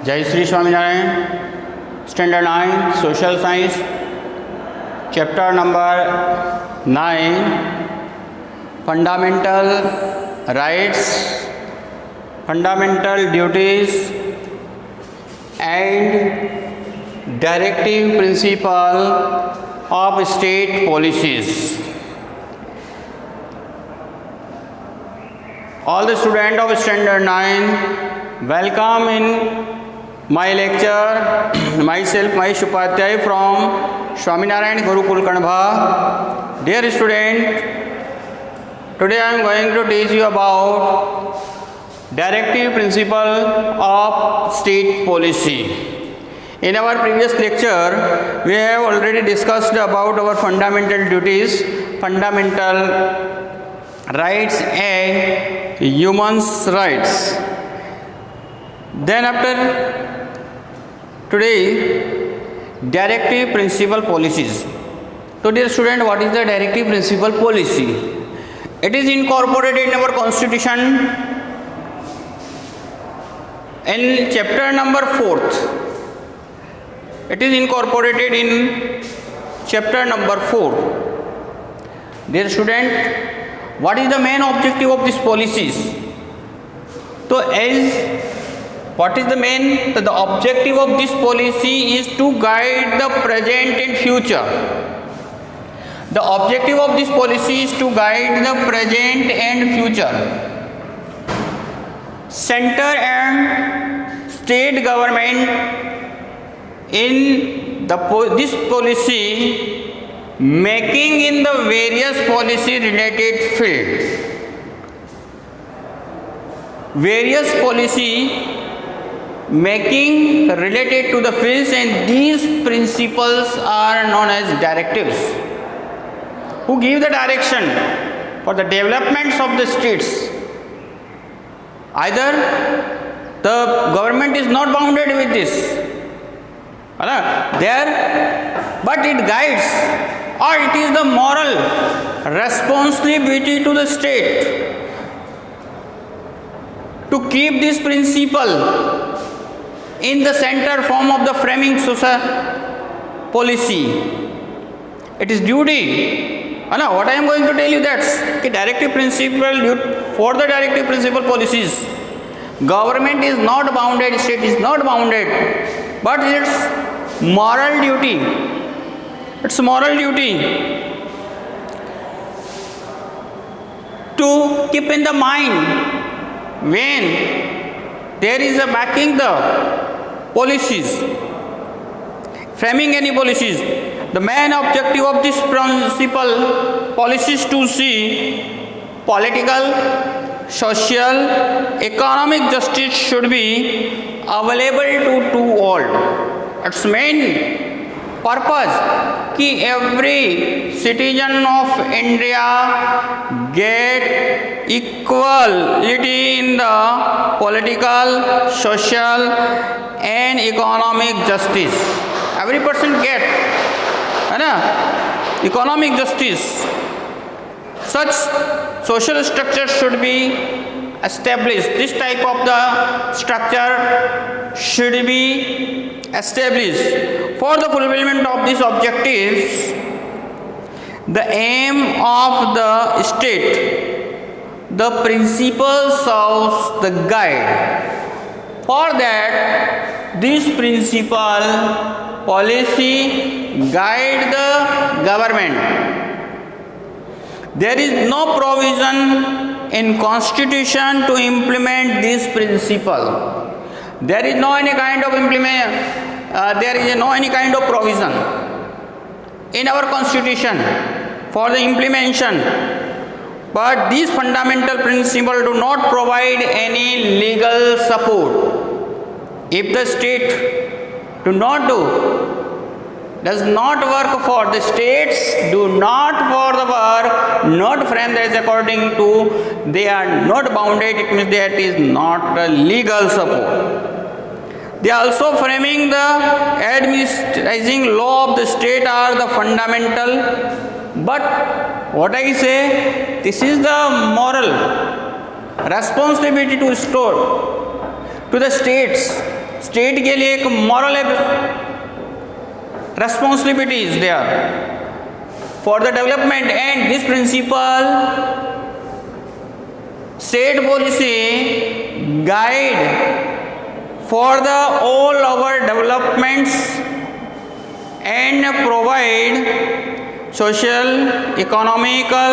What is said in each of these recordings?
जय Shri Swaminarayan. Standard 9 social science chapter number 9 fundamental rights, fundamental duties and directive principle of state policies. All the students of standard 9 welcome in my lecture. Myself Mahesh Upadhyay from Swaminarayan Gurukul Kanbha. Dear student, today I am going to teach you about directive principle of state policy. In our previous lecture we have already discussed about our fundamental duties, fundamental rights and human rights. Then after today directive principal policies. So dear student, what is the directive principal policy? It is incorporated in our constitution in chapter number 4th. It is incorporated in chapter number 4. Dear student, what is the main objective of these policies? So what is the main? The objective of this policy is to guide the present and future. The objective of this policy is to guide the present and future. Center and state government in this policy making in the various policy related field. Various policy making related to the fields, and these principles are known as directives, who give the direction for the developments of the states. Either the government is not bounded with this, but it guides, or it is the moral responsibility to the state to keep this principle in the center form of the framing social policy. It is duty. What I am going to tell you, that's directive principle. For the directive principle policies, government is not bounded, state is not bounded, but its moral duty. It's moral duty to keep in the mind when there is a backing the policies, framing any policies. The main objective of this principle policies to see political, social, economic justice should be available to all. Its main purpose कि every citizen of India get equality in the political, social and economic justice. Every person get economic justice. Such social structure should be established. This type of the structure should be established. For the fulfillment of these objectives, the aim of the state, the principle serves the guide. For that, this principle policy guide the government. There is no provision in constitution to implement this principle. There is no any kind of any kind of provision in our constitution for the implementation. But these fundamental principles do not provide any legal support. If the state does not work for the states, do not for the work, not frame as according to, they are not bounded, it means that is not a legal support. They are also framing the administrating law of the state are the fundamental. But what I say, this is the moral responsibility to restore to the states state के लिए एक moral responsibility is there for the development, and this principle state policy guide for the all our developments and provide social, economical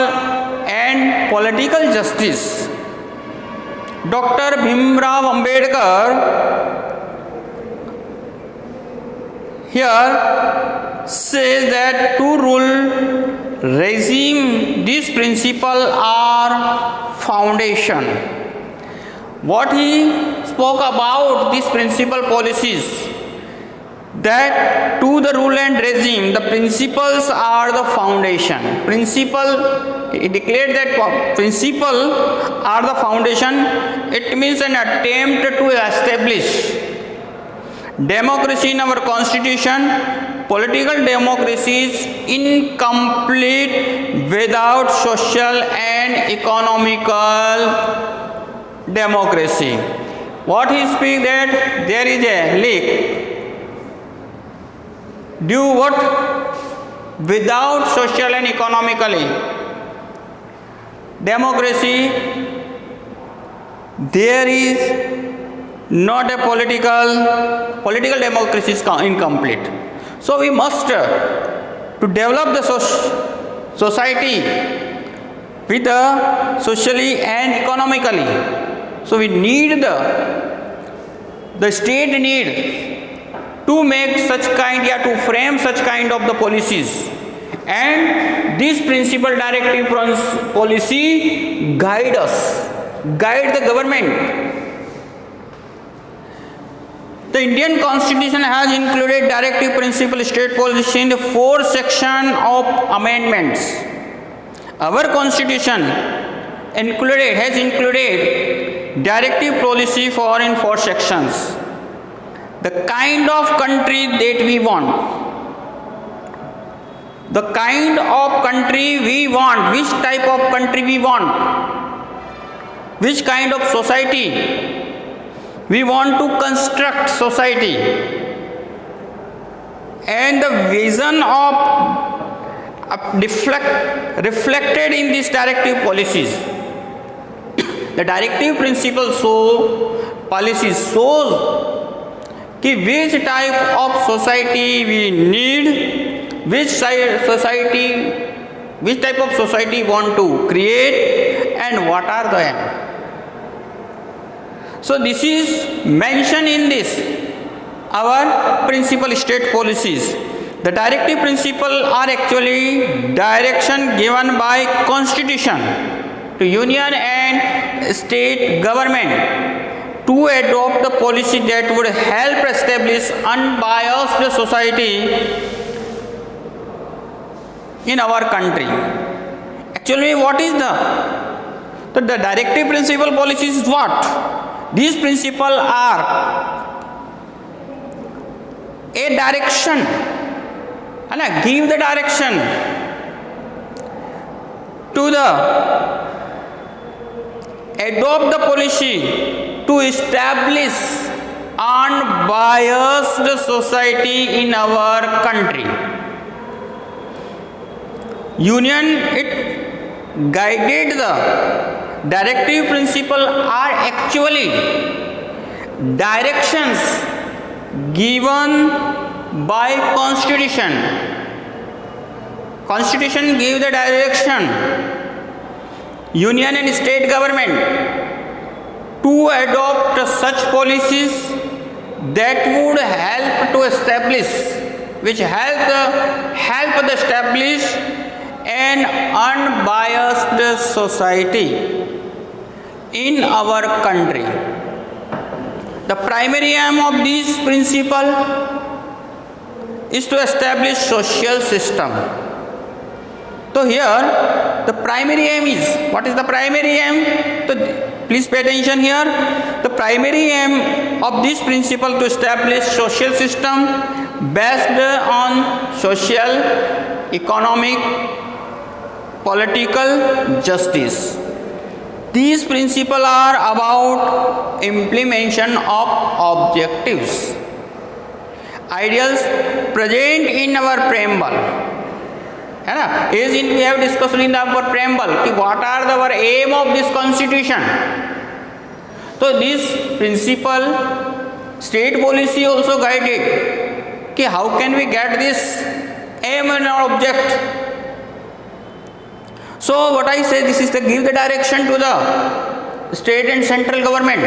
and political justice. Dr. Bhimrao Ambedkar here says that to rule regime, these principles are foundation. What he spoke about these principal policies, that to the rule and regime, the principles are the foundation. Principle, he declared that principle are the foundation. It means an attempt to establish democracy in our constitution. Political democracy is incomplete without social and economical democracy. What he speaks that there is a leak. Do what? Without social and economically democracy, there is not a political democracy is incomplete. So we must to develop the society with socially and economically. So we need the state need to make such kind, to frame such kind of the policies, and this principle directive policy guide the government. The Indian Constitution has included directive principle state policy in the 4 sections of amendments. Our Constitution has included directive policy in 4 sections. The kind of country that we want, the kind of country we want, which type of country we want, which kind of society we want to construct society, and the vision of reflected in these directive policies. The directive principles policies shows कि which type of society we need, which type of society want to create, and what are the aims. So this is mentioned in this our principal state policies. The directive principles are actually direction given by Constitution to union and state government to adopt the policy that would help establish unbiased society in our country. Actually, what is the directive principle policies is what? These principles are a direction, give the direction to adopt the policy to establish unbiased society in our country. Union, it guided the directive principles are actually directions given by Constitution. Constitution gives the direction union and state government to adopt such policies that would help to establish, help to establish an unbiased society in our country. The primary aim of this principle is to establish social system. So here the primary aim is, what is the primary aim? So please pay attention here. The primary aim of this principle to establish social system based on social, economic, political justice. These principles are about implementation of objectives, ideals present in our preamble. है ना, as in we have discussed in our preamble कि what are our aim of this constitution. So this principle state policy also guided कि how can we get this aim and object. So what I say, this is to give the direction to the state and central government.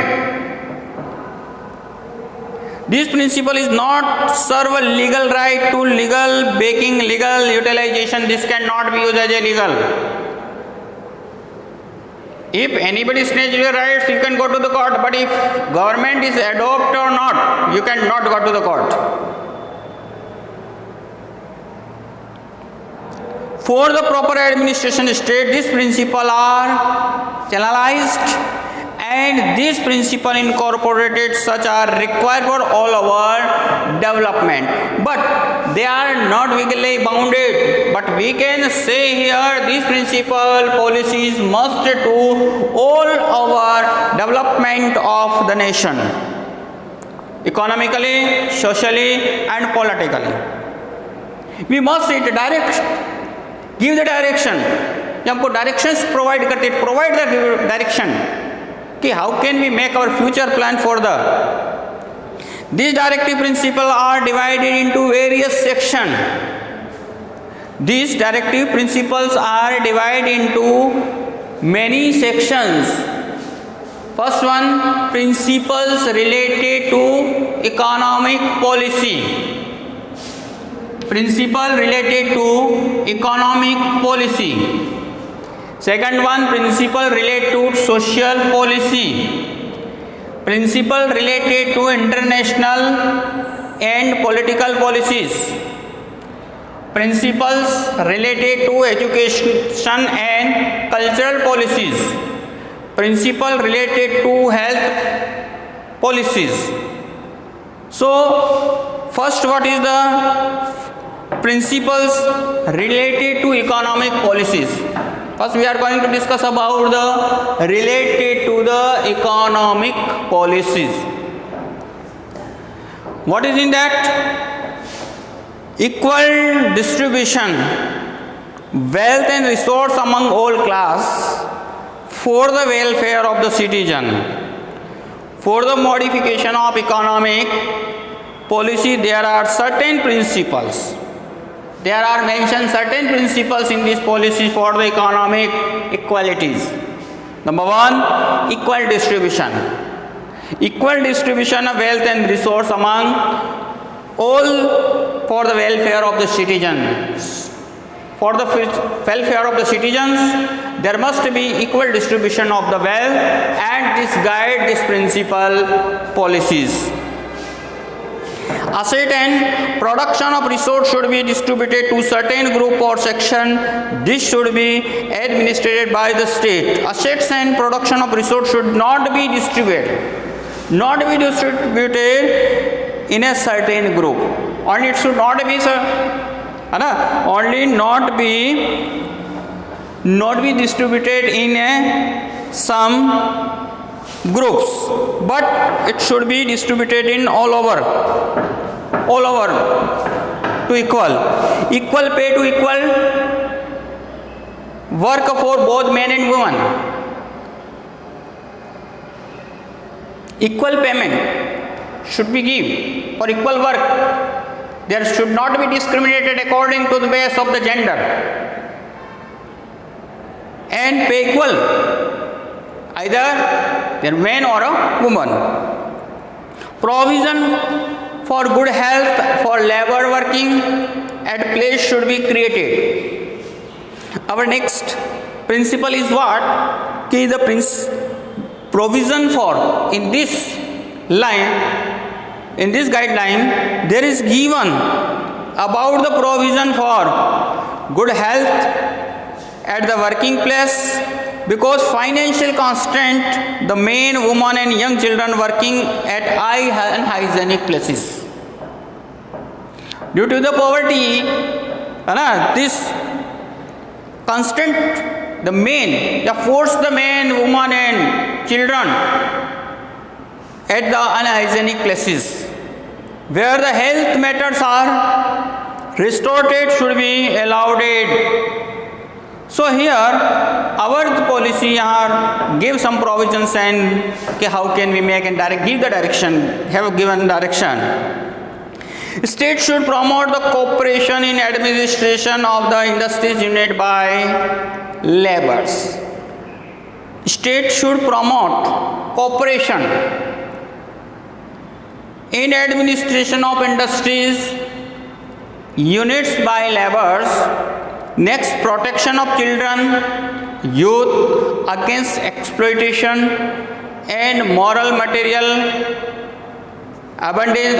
This principle is not serve a legal right to legal baking, legal utilization. This cannot be used as a legal. If anybody snatches your rights, you can go to the court. But if government is adopt or not, you cannot go to the court. For the proper administration state, these principles are channelized and these principles incorporated such are required for all our development. But they are not legally bounded. But we can say here these principal policies must do all our development of the nation, economically, socially and politically. We must see the direction, give the direction. जब हमको directions provide करते, provide the direction कि how can we make our future plan for the. These directive principles are divided into various sections. These directive principles are divided into many sections. First one, principles related to economic policy. Principle related to economic policy. Second one, principle related to social policy. Principle related to international and political policies. Principles related to education and cultural policies. Principle related to health policies. So, first, what is the principles related to economic policies? First we are going to discuss about the related to the economic policies. What is in that? Equal distribution, wealth and resource among all class for the welfare of the citizen. For the modification of economic policy, there are certain principles. There are mentioned certain principles in this policy for the economic equalities. Number one, equal distribution. Equal distribution of wealth and resource among all for the welfare of the citizens. For the welfare of the citizens, there must be equal distribution of the wealth, and this guide this principal policies. Asset and production of resource should be distributed to certain group or section. This should be administered by the state. Assets and production of resource should not be distributed in a certain group. Only it should not be not be distributed in some groups, but it should be distributed in all over to equal pay to equal work for both men and women. Equal payment should be given for equal work. There should not be discriminated according to the base of the gender, and pay equal, either they are man or a woman. Provision for good health for labor working at place should be created. Our next principle is what? Ki the provision for in this line, in this guideline, there is given about the provision for good health at the working place, because financial constraint, the men, women and young children working at unhygienic places. Due to the poverty, this constant the men, they force the men, women and children at the unhygienic places. Where the health matters are restored should be allowed. So here our policy यहाँ give some provisions and how can we make and give the direction, have given direction. State should promote the cooperation in administration of the industries unit by laborers. State should promote cooperation in administration of industries units by laborers. Next, protection of children, youth against exploitation and moral material abundance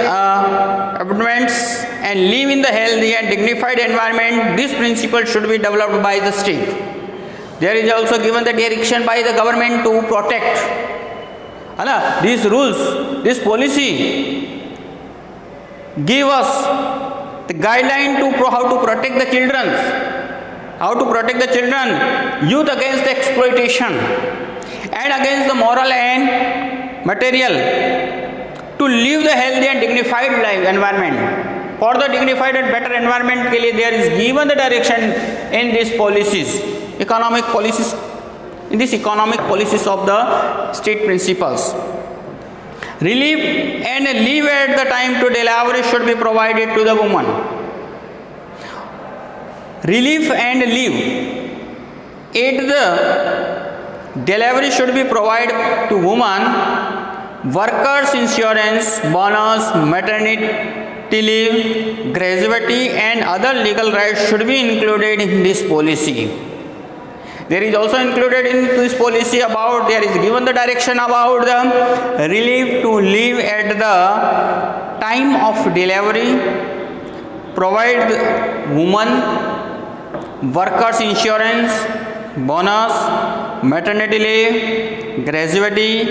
and live in the healthy and dignified environment. This principle should be developed by the state. There is also given the direction by the government to protect. These rules, this policy give us the guideline to how to protect the children. How to protect the children, youth against the exploitation and against the moral and material, to live the healthy and dignified life environment. For the dignified and better environment के लिए there is given the direction in these policies, economic policies, in these economic policies of the state principles. Relief and leave at the time to delivery should be provided to the woman. Relief and leave at the delivery should be provided to women. Workers' insurance, bonus, maternity leave, gratuity and other legal rights should be included in this policy. There is also included in this policy about, there is given the direction about the relief to leave at the time of delivery, provide women workers insurance, bonus, maternity leave, gratuity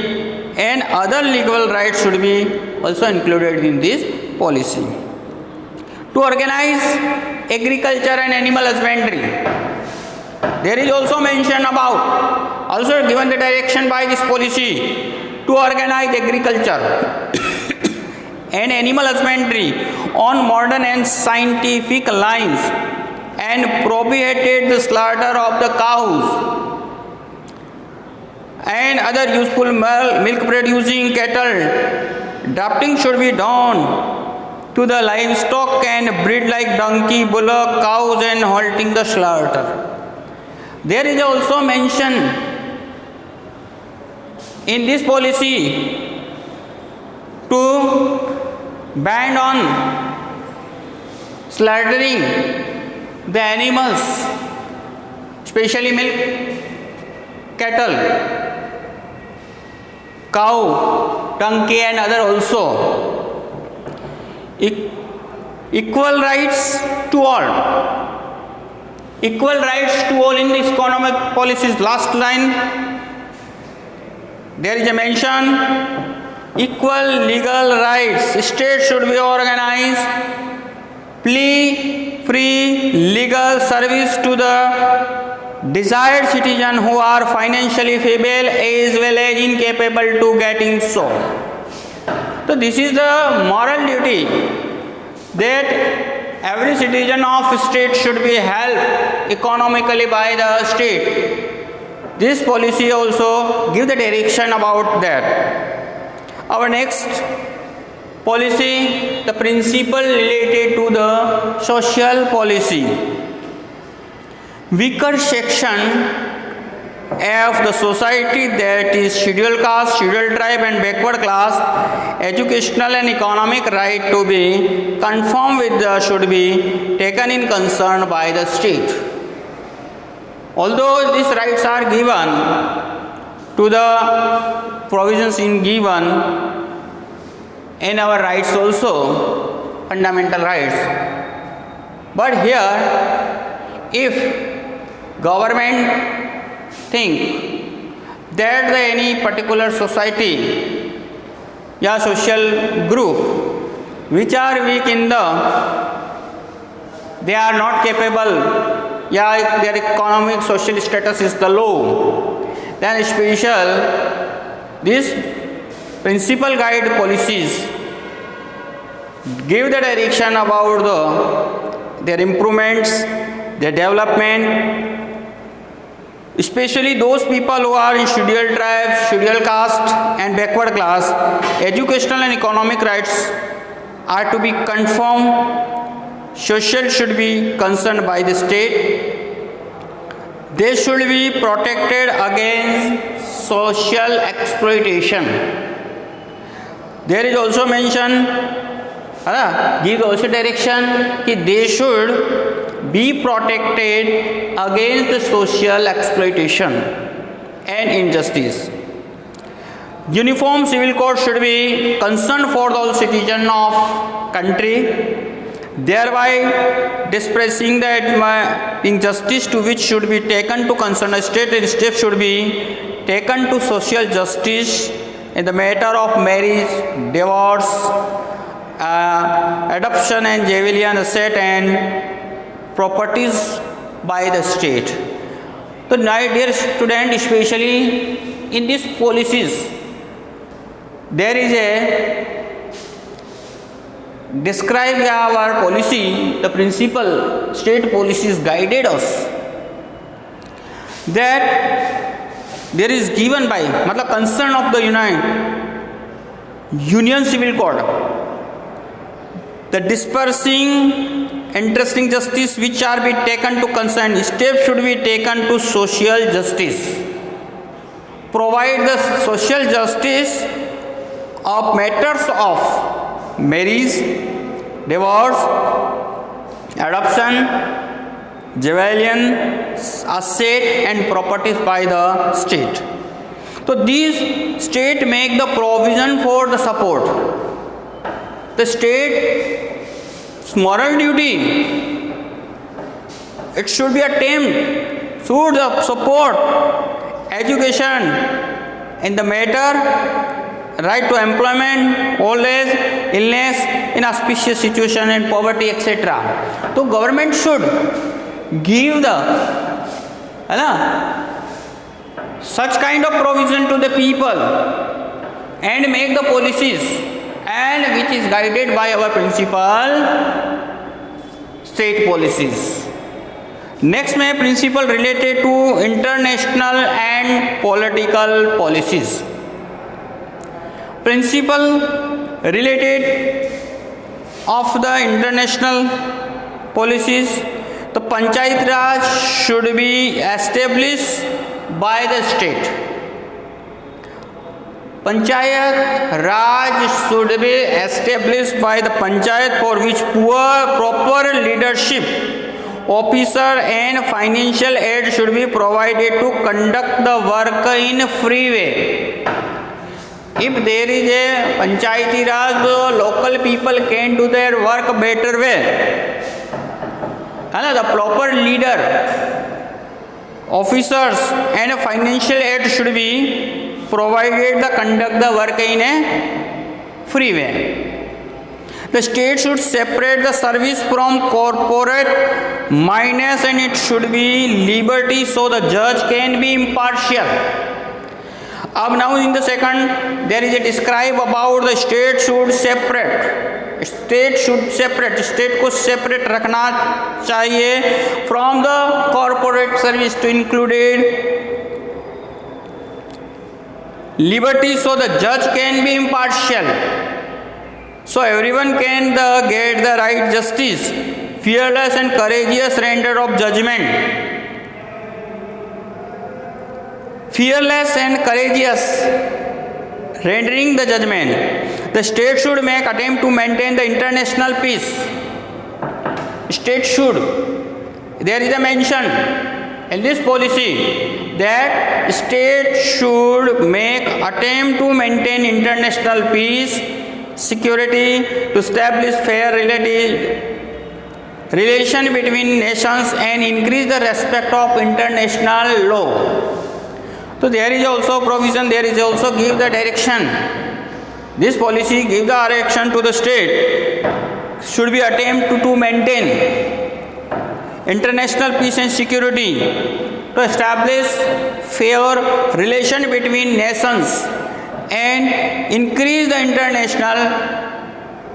and other legal rights should be also included in this policy. To organize agriculture and animal husbandry, there is also mention about, also given the direction by this policy to organize agriculture and animal husbandry on modern and scientific lines and prohibited the slaughter of the cows and other useful milk producing cattle. Drafting should be done to the livestock and breed like donkey, bullock, cows and halting the slaughter. There is also mention in this policy to ban on slaughtering the animals, especially milk cattle, cow, donkey and other also. Equal rights to all. Equal rights to all in this economic policies. Last line, there is a mention, equal legal rights. State should be organized, plea free legal service to the desired citizen who are financially feeble as well as incapable to getting so. So this is the moral duty that every citizen of state should be helped economically by the state. This policy also give the direction about that. Our next policy, the principle related to the social policy. Weaker section of the society, that is scheduled caste, scheduled tribe and backward class, educational and economic right to be conformed with the should be taken in concern by the state. Although these rights are given to the provisions in given in our rights also, fundamental rights. But here, if government think that any particular society or social group which are weak in the, they are not capable yeah, their economic social status is the low, then special these principal guide policies give the direction about their improvements, their development, especially those people who are in scheduled tribes, scheduled caste and backward class. Educational and economic rights are to be confirmed. Social should be concerned by the state. They should be protected against social exploitation. There is also mention, give also direction that they should be protected against the social exploitation and injustice. Uniform civil code should be concerned for all citizens of country, thereby dispersing the injustice to which should be taken to concern a state, and steps should be taken to social justice in the matter of marriage, divorce, adoption and civilian asset and properties by the state. So, my dear student, especially in these policies, there is a describe our policy, the principal state policies guided us, that there is given by matlab concern of the Union Civil Code, the dispersing interesting justice which are be taken to concern, steps should be taken to social justice, provide the social justice of matters of marriage, divorce, adoption, civilian asset and properties by the state. So these state make the provision for the support. The state's moral duty, it should be attempt should support education in the matter, right to employment, old age, illness, inauspicious situation and poverty, etc. So government should give the such kind of provision to the people and make the policies, and which is guided by our principal state policies. Next, my principle related to international and political policies. Principle related of the international policies, the Panchayat Raj should be established by the state. Panchayat Raj should be established by the Panchayat, for which proper leadership, officer and financial aid should be provided to conduct the work in free way. If there is a Panchayati Raj, the local people can do their work better way. The proper leader, officers and financial aid should be provided to conduct the work in a free way. The state should separate the service from corporate minus, and it should be liberty so the judge can be impartial. Now in the second, there is a describe about the state should separate. State को separate रखना चाहिए from the corporate service to include liberty so the judge can be impartial, so everyone can get the right justice, fearless and courageous render of judgment. Fearless and courageous rendering the judgment. The state should make attempt to maintain the international peace. State should, there is a mention in this policy that state should make attempt to maintain international peace, security, to establish fair relation between nations and increase the respect of international law. So there is also provision, there is also give the direction. This policy give the direction to the state should be attempt to maintain international peace and security, to establish fair relation between nations and increase the international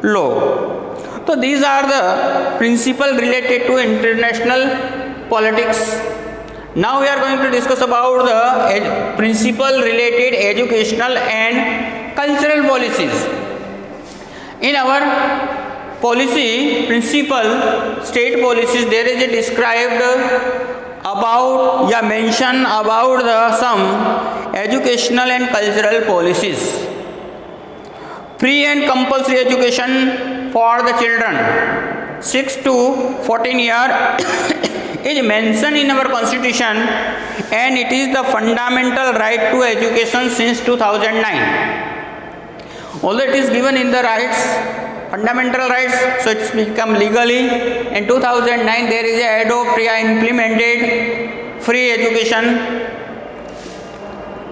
law. So these are the principles related to international politics. Now we are going to discuss about the principle related educational and cultural policies. In our policy principle, state policies, there is a described about mention about the some educational and cultural policies. Free and compulsory education for the children 6 to 14 years is mentioned in our constitution, and it is the fundamental right to education since 2009. Although it is given in the rights, fundamental rights, so it's become legally. In 2009 there is a adopted implemented free education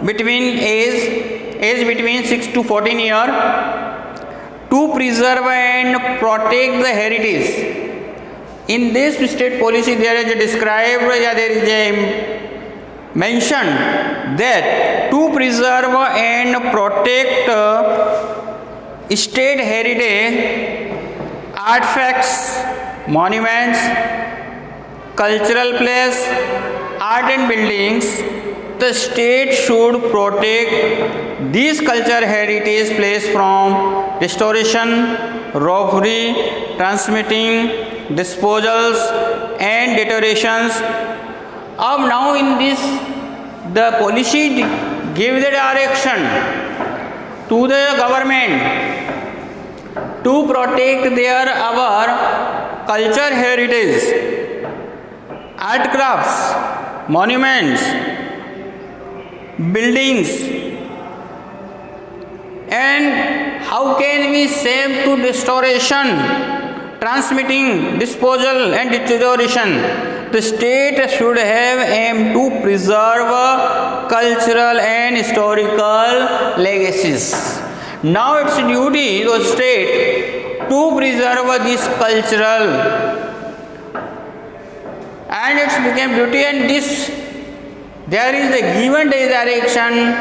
between age between 6 to 14 years to preserve and protect the heritage. In this state policy there is a described, there is a mention that to preserve and protect state heritage, artifacts, monuments, cultural place, art and buildings, the state should protect these cultural heritage place from restoration, robbery, transmitting, disposals and deteriorations. Now in this, the policy give the direction to the government to protect their our culture heritage, art crafts, monuments, buildings, and how can we save to restoration, transmitting, disposal and deterioration. The state should have aim to preserve cultural and historical legacies. Now it's duty to the state to preserve this cultural, and it's became duty, and this there is a given direction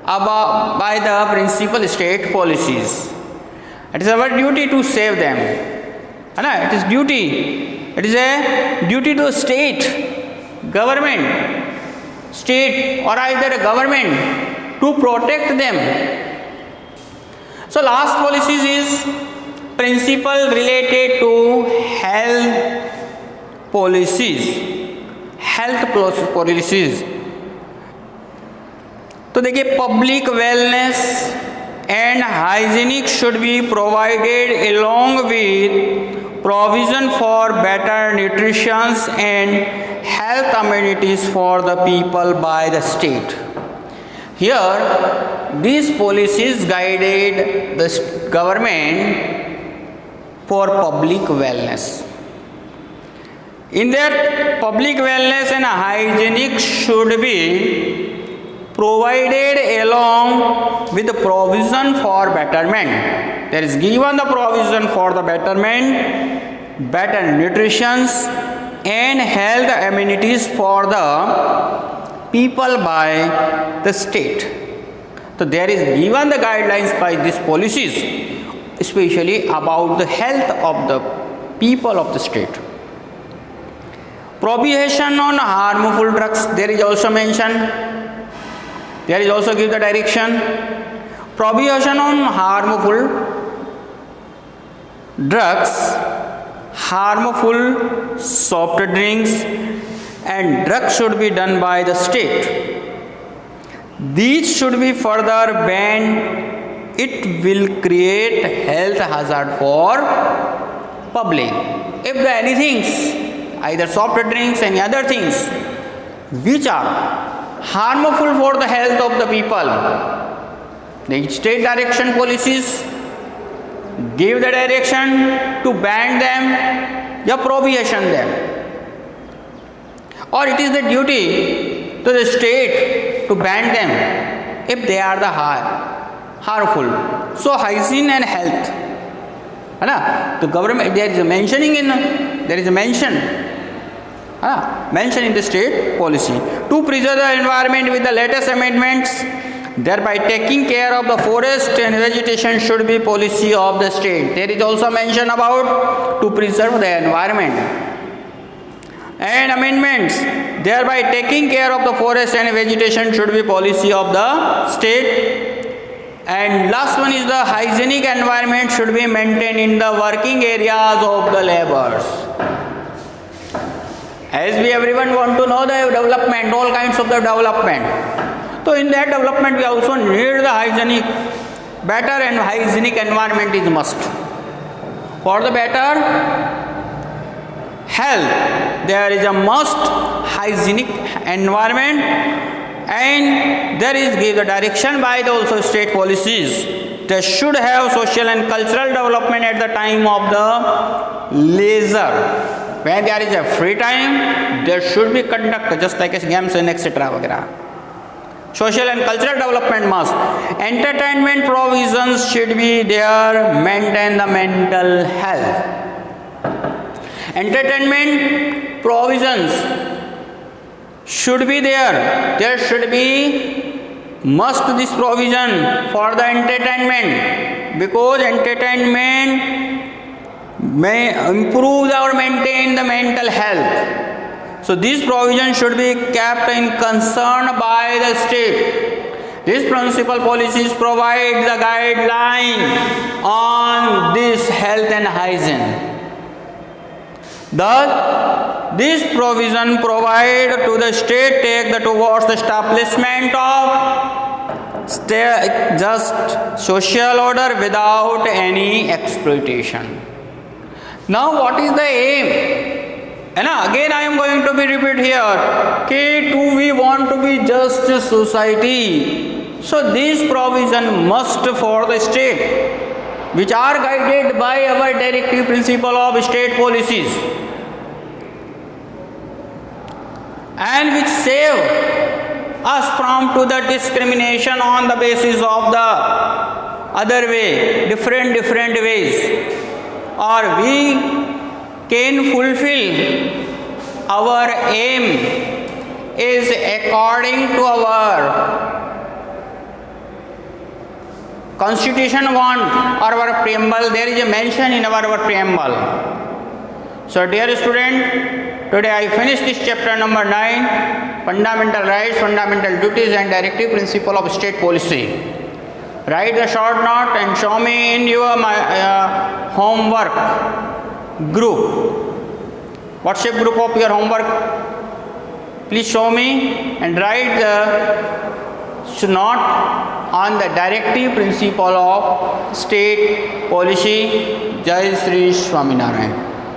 about by the principal state policies. It is our duty to save them. It is duty. It is a duty to state, government, state or either a government to protect them. So last policies is principle related to health policies. Health policies. तो देखिए, public wellness and hygienic should be provided along with provision for better nutrition and health amenities for the people by the state. Here, these policies guided the government for public wellness. In their public wellness and hygienic should be provided along with the provision for betterment. There is given the provision for the betterment, better nutrition and health amenities for the people by the state. So there is given the guidelines by these policies, especially about the health of the people of the state. Prohibition on harmful drugs, there is also mentioned. There is also give the direction. Prohibition on harmful drugs, harmful soft drinks and drugs should be done by the state. These should be further banned. It will create health hazard for public. If there are any things, either soft drinks and other things which are harmful for the health of the people, the state direction policies give the direction to ban them or prohibition them, or it is the duty to the state to ban them if they are the harmful. So hygiene and health, the government, there is a mention mentioned in the state policy. To preserve the environment with the latest amendments, thereby taking care of the forest and vegetation should be policy of the state. There is also mention about to preserve the environment. And amendments, thereby taking care of the forest and vegetation should be policy of the state. And last one is the hygienic environment should be maintained in the working areas of the laborers. As we everyone want to know the development, all kinds of the development. So in that development we also need the hygienic, better and hygienic environment is must. For the better health, there is a must hygienic environment, and there is give the direction by the also state policies. They should have social and cultural development at the time of the leisure. When there is a free time, there should be conduct just like as games and etc. Social and cultural development must. Entertainment provisions should be there, maintain the mental health. Entertainment provisions should be there. There should be must this provision for the entertainment, because entertainment may improve or maintain the mental health. So this provision should be kept in concern by the state. These principal policies provide the guideline on this health and hygiene. Thus, this provision provide to the state take the towards the establishment of just social order without any exploitation. Now, what is the aim? And again, I am going to be repeat here. Do we want to be just society? So, this provision must for the state, which are guided by our directive principle of state policies, and which save us from to the discrimination on the basis of the other way, different ways, or we can fulfill our aim is according to our Constitution 1 or our preamble. There is a mention in our preamble. So dear student, today I finished this chapter number 9, fundamental rights, fundamental duties and directive principle of state policy. Write the short note and show me in your homework group. WhatsApp group of your homework. Please show me and write the note on the directive principle of state policy. Jai Sri Swaminarayan.